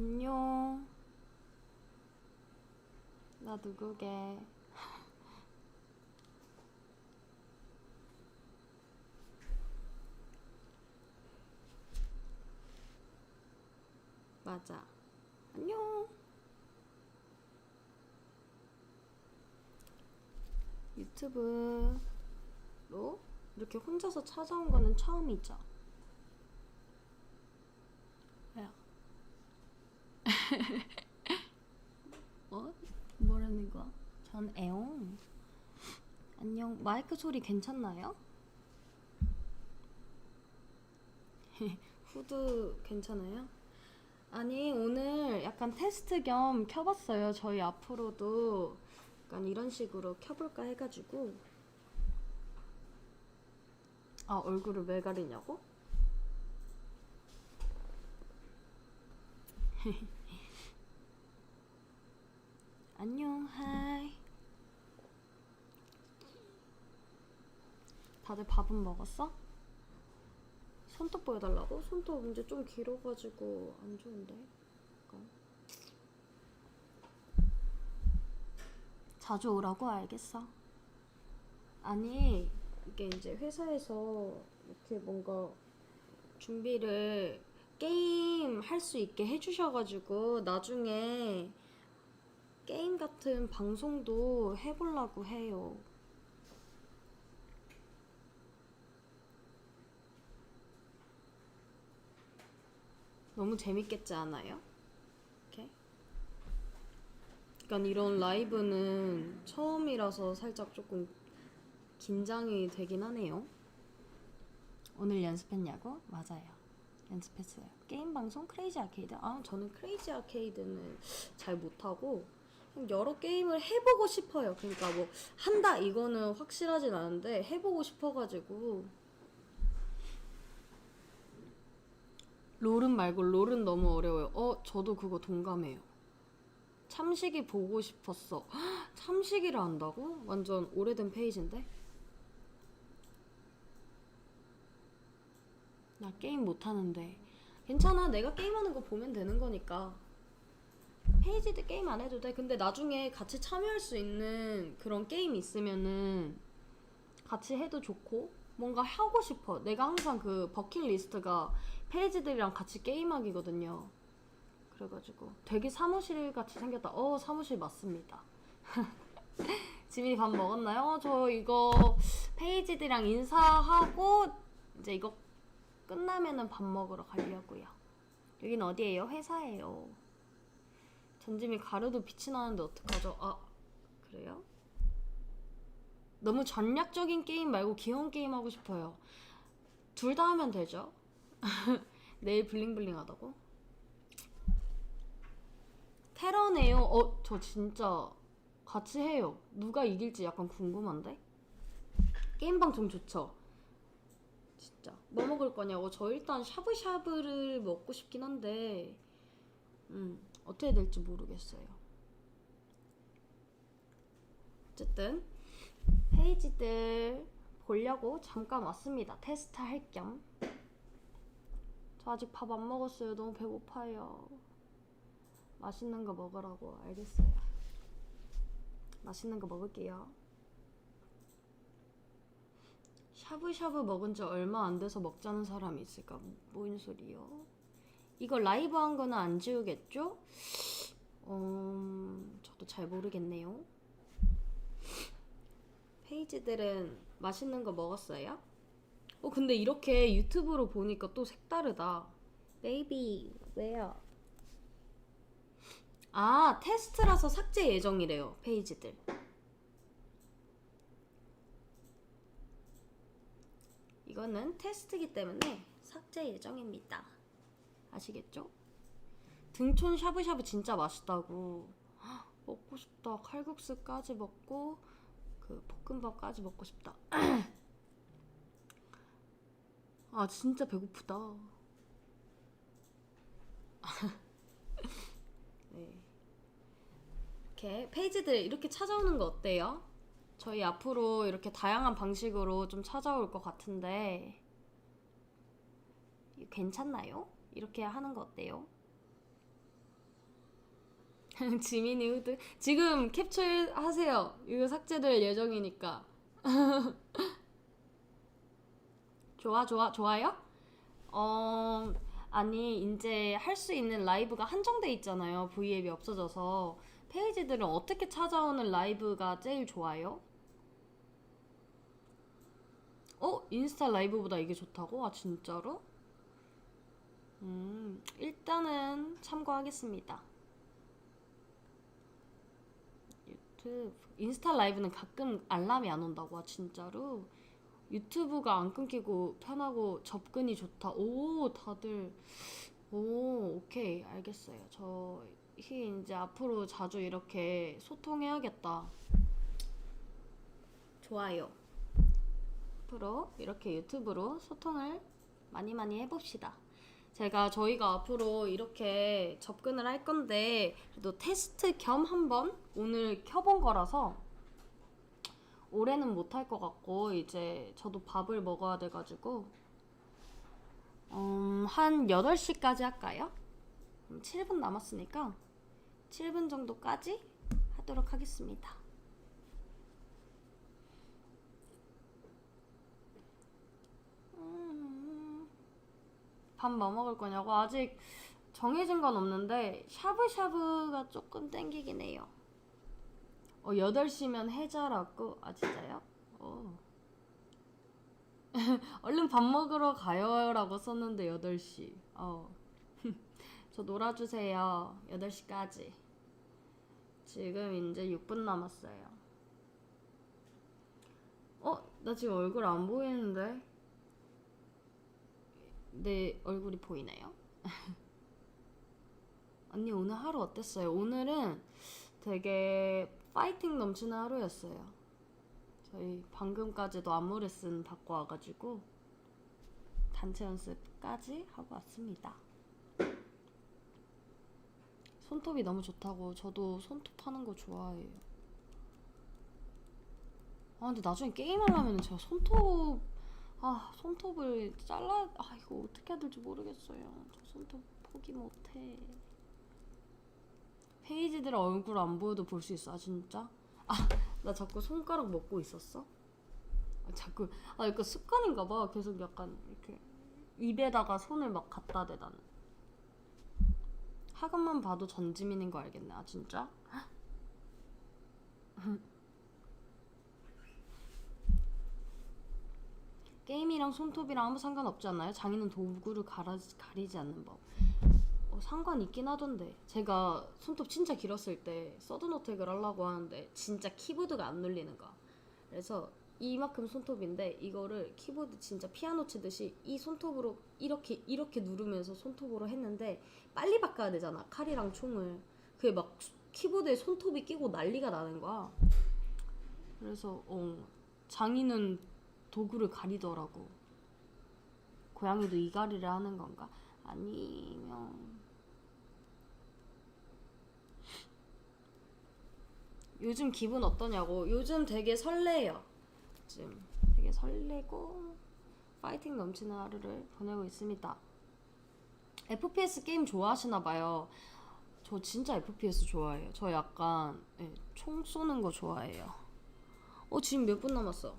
안녕. 나 누구게? 맞아. 안녕. 유튜브로 이렇게 혼자서 찾아온 거는 처음이죠. 왜요? 뭐? 뭐라는 거야? 전 애옹. 안녕. 마이크 소리 괜찮나요? 후드 괜찮아요? 아니, 오늘 약간 테스트 겸 켜봤어요. 저희 앞으로도 약간 이런 식으로 켜볼까 해가지고. 아, 얼굴을 왜 가리냐고? 안녕, 하이. 다들 밥은 먹었어? 손톱 보여달라고? 손톱 이제 좀 길어가지고 안 좋은데? 약간. 자주 오라고? 알겠어. 아니, 이게 이제 회사에서 이렇게 뭔가 준비를 게임 할 수 있게 해주셔가지고 나중에 게임 같은 방송도 해보려고 해요. 너무 재밌겠지 않아요? 이렇게? 약간 이런 라이브는 처음이라서 살짝 조금 긴장이 되긴 하네요. 오늘 연습했냐고? 맞아요. 연습했어요. 게임 방송 크레이지 아케이드? 아, 저는 크레이지 아케이드는 잘 못하고 여러 게임을 해보고 싶어요. 그러니까 뭐 한다 이거는 확실하진 않은데 해보고 싶어가지고. 롤은 말고 롤은 너무 어려워요. 저도 그거 동감해요. 참식이 보고 싶었어. 헉, 참식이를 안다고? 완전 오래된 페이지인데? 나 게임 못하는데. 괜찮아. 내가 게임하는 거 보면 되는 거니까. 페이지도 게임 안 해도 돼. 근데 나중에 같이 참여할 수 있는 그런 게임 있으면은 같이 해도 좋고 뭔가 하고 싶어. 내가 항상 그 버킷리스트가 페이지들이랑 같이 게임하기거든요. 그래가지고 되게 사무실 같이 생겼다. 사무실 맞습니다. 지민이 밥 먹었나요? 저 이거 페이지들이랑 인사하고 이제 이거 끝나면은 밥 먹으러 가려고요. 여긴 어디예요? 회사예요. 전지미 가루도 빛이 나는데 어떡하죠? 아, 그래요? 너무 전략적인 게임 말고 귀여운 게임 하고 싶어요. 둘 다 하면 되죠? 내일 블링블링 하다고? 테러네요. 저 진짜 같이 해요. 누가 이길지 약간 궁금한데? 게임 방송 좋죠? 진짜. 뭐 먹을 거냐고? 저 일단 샤브샤브를 먹고 싶긴 한데, 어떻게 될지 모르겠어요. 어쨌든, 페이지들 보려고 잠깐 왔습니다. 테스트 할 겸. 저 아직 밥 안 먹었어요. 너무 배고파요. 맛있는 거 먹으라고. 알겠어요. 맛있는 거 먹을게요. 샤브샤브 먹은 지 얼마 안 돼서 먹자는 사람이 있을까? 뭔 소리요? 이거 라이브 한 거는 안 지우겠죠? 저도 잘 모르겠네요. 페이지들은 맛있는 거 먹었어요? 근데 이렇게 유튜브로 보니까 또 색다르다. 베이비, 왜요? 아, 테스트라서 삭제 예정이래요, 페이지들. 이거는 테스트이기 때문에 삭제 예정입니다. 아시겠죠? 등촌 샤브샤브 진짜 맛있다고. 먹고 싶다. 칼국수까지 먹고 그 볶음밥까지 먹고 싶다. 아, 진짜 배고프다. 네. 이렇게 페이지들 이렇게 찾아오는 거 어때요? 저희 앞으로 이렇게 다양한 방식으로 좀 찾아올 것 같은데 괜찮나요? 이렇게 하는 거 어때요? 지민이 후드 지금 캡처하세요. 이거 삭제될 예정이니까. 좋아요? 어, 아니, 이제 할 수 있는 라이브가 한정돼 있잖아요. V앱이 없어져서. 페이지들은 어떻게 찾아오는 라이브가 제일 좋아요? 인스타 라이브보다 이게 좋다고? 아, 진짜로? 일단은 참고하겠습니다. 유튜브. 인스타 라이브는 가끔 알람이 안 온다고? 아, 진짜로? 유튜브가 안 끊기고 편하고 접근이 좋다. 오, 다들. 오, 오케이. 알겠어요. 저희 이제 앞으로 자주 이렇게 소통해야겠다. 좋아요. 앞으로 이렇게 유튜브로 소통을 많이 해봅시다. 저희가 앞으로 이렇게 접근을 할 건데, 그래도 테스트 겸 한번 오늘 켜본 거라서 올해는 못할 것 같고, 이제 저도 밥을 먹어야 돼가지고, 한 8시까지 할까요? 7분 남았으니까 7분 정도까지 하도록 하겠습니다. 밥 뭐 먹을 거냐고? 아직 정해진 건 없는데 샤브샤브가 조금 땡기긴 해요. 8시면 해자라고? 아, 진짜요? 얼른 밥 먹으러 가요 라고 썼는데 8시. 저 놀아주세요. 8시까지. 지금 이제 6분 남았어요. 나 지금 얼굴 안 보이는데? 내 얼굴이 보이나요? 언니 오늘 하루 어땠어요? 오늘은 되게 파이팅 넘치는 하루였어요. 저희 방금까지도 안무 레슨 받고 와가지고 단체 연습까지 하고 왔습니다. 손톱이 너무 좋다고. 저도 손톱 하는 거 좋아해요. 근데 나중에 게임하려면 제가 손톱을 이거 어떻게 해야 될지 모르겠어요. 저 손톱 포기 못해. 페이지들 얼굴 안 보여도 볼 수 있어. 아, 진짜? 나 자꾸 손가락 먹고 있었어? 이거 습관인가 봐. 계속 약간 이렇게 입에다가 손을 막 갖다 대, 나는. 학원만 봐도 전지민인 거 알겠네. 아, 진짜? 게임이랑 손톱이랑 아무 상관없지 않나요? 장인은 도구를 가리지 않는 법. 상관 있긴 하던데. 제가 손톱 진짜 길었을 때 서든어택을 하려고 하는데 진짜 키보드가 안 눌리는 거야. 그래서 이만큼 손톱인데 이거를 키보드 진짜 피아노 치듯이 이 손톱으로 이렇게 누르면서 손톱으로 했는데 빨리 바꿔야 되잖아, 칼이랑 총을. 그게 막 키보드에 손톱이 끼고 난리가 나는 거야. 그래서 장인은 도구를 가리더라고. 고양이도 이갈이를 하는 건가? 아니면 요즘 기분 어떠냐고. 요즘 되게 설레요. 지금 되게 설레고 파이팅 넘치는 하루를 보내고 있습니다. FPS 게임 좋아하시나봐요. 저 진짜 FPS 좋아해요. 저 약간 총 쏘는 거 좋아해요. 지금 몇 분 남았어?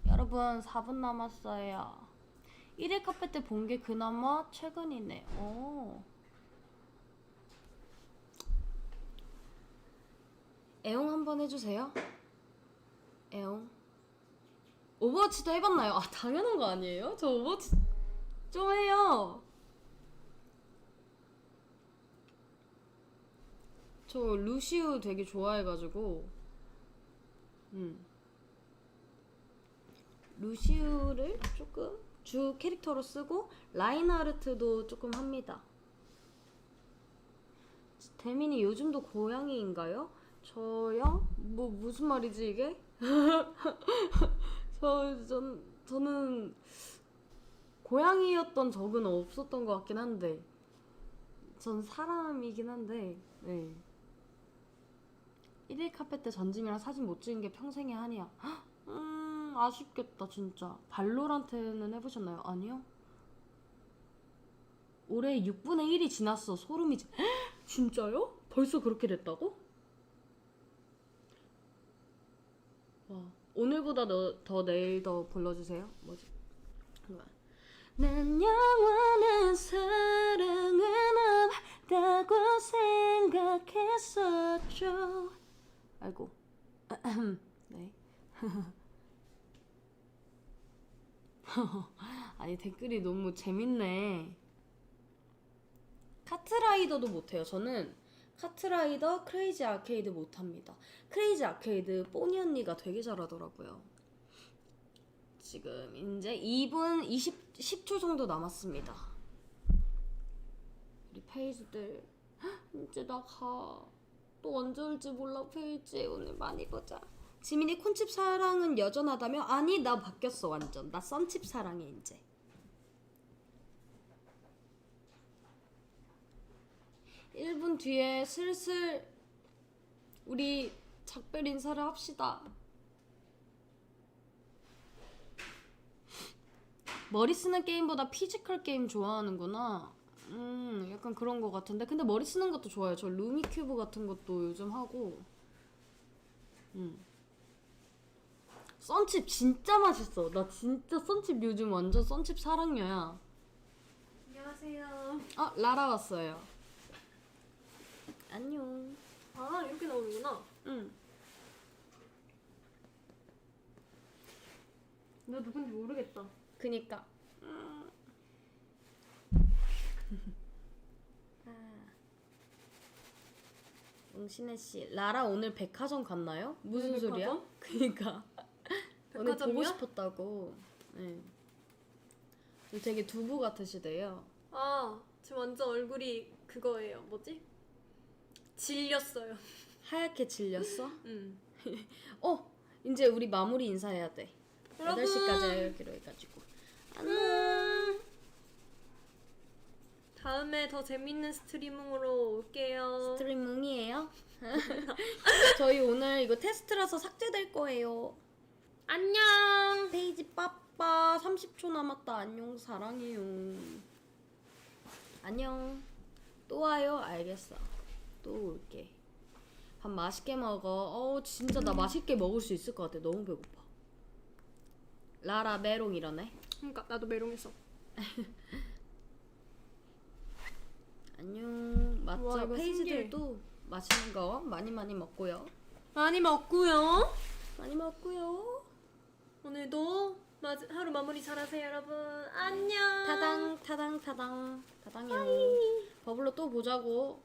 여러분 4분 남았어요. 1일 카페 때 본 게 그나마 최근이네. 애용 한번 해주세요. 애용. 오버워치도 해봤나요? 당연한 거 아니에요? 저 오버워치 좀 해요. 저 루시우 되게 좋아해가지고 루시우를 조금 주 캐릭터로 쓰고 라인하르트도 조금 합니다. 대민이 요즘도 고양이인가요? 저요? 무슨 말이지 이게? 저는 고양이였던 적은 없었던 것 같긴 한데, 전 사람이긴 한데, 네. 1일 카페 때 전짐이랑 사진 못 찍은 게 평생의 한이야. 아쉽겠다 진짜. 발로란트는 해보셨나요? 아니요? 올해 6분의 1이 지났어. 소름이지. 진짜요? 벌써 그렇게 됐다고? 와, 오늘보다 더 내일 더 불러주세요. 뭐지? 난 영원한 사랑은 없다고 생각했었죠. 아이고. 네. 아니 댓글이 너무 재밌네. 카트라이더도 못해요. 저는 카트라이더, 크레이지 아케이드 못합니다. 크레이지 아케이드 뽀니 언니가 되게 잘하더라고요. 지금 이제 2분 10초 정도 남았습니다. 우리 페이지들 이제 나 가. 또 언제 올지 몰라. 페이지 오늘 많이 보자. 지민이 콘칩 사랑은 여전하다며? 아니 나 바뀌었어 완전. 나 썬칩 사랑해 이제. 1분 뒤에 슬슬 우리 작별 인사를 합시다. 머리 쓰는 게임보다 피지컬 게임 좋아하는구나. 약간 그런 거 같은데. 근데 머리 쓰는 것도 좋아요. 저 루미큐브 같은 것도 요즘 하고. 썬칩 진짜 맛있어. 나 진짜 썬칩 요즘 완전 썬칩 사랑녀야. 안녕하세요. 라라 왔어요. 안녕. 아, 이렇게 나오는구나. 응. 너 누군지 모르겠다. 그니까. 웅신혜 씨, 라라 오늘 백화점 갔나요? 무슨 백화점? 소리야? 그니까. 오늘 보고 백화점이요? 싶었다고. 네. 되게 두부 같으시대요. 아, 지금 완전 얼굴이 그거예요. 뭐지? 질렸어요. 하얗게 질렸어? 응. 이제 우리 마무리 인사해야 돼. 여러분. 8시까지 하기로 해가지고. 안녕. 다음에 더 재밌는 스트리밍으로 올게요. 스트리밍이에요? 저희 오늘 이거 테스트라서 삭제될 거예요. 안녕. 페이지 빠빠 30초 남았다. 안녕 사랑해요. 안녕. 또 와요? 알겠어. 또 올게. 밥 맛있게 먹어. 진짜 나 맛있게 먹을 수 있을 것 같아. 너무 배고파. 라라 메롱 이러네. 그러니까 나도 메롱했어. 안녕. 맞죠? 와, 이거 페이지들도 맛있는 거 많이 먹고요. 많이 먹고요. 많이 먹고요. 오늘도 하루 마무리 잘하세요, 여러분. 안녕. 타당 타당이요. 버블로 또 보자고.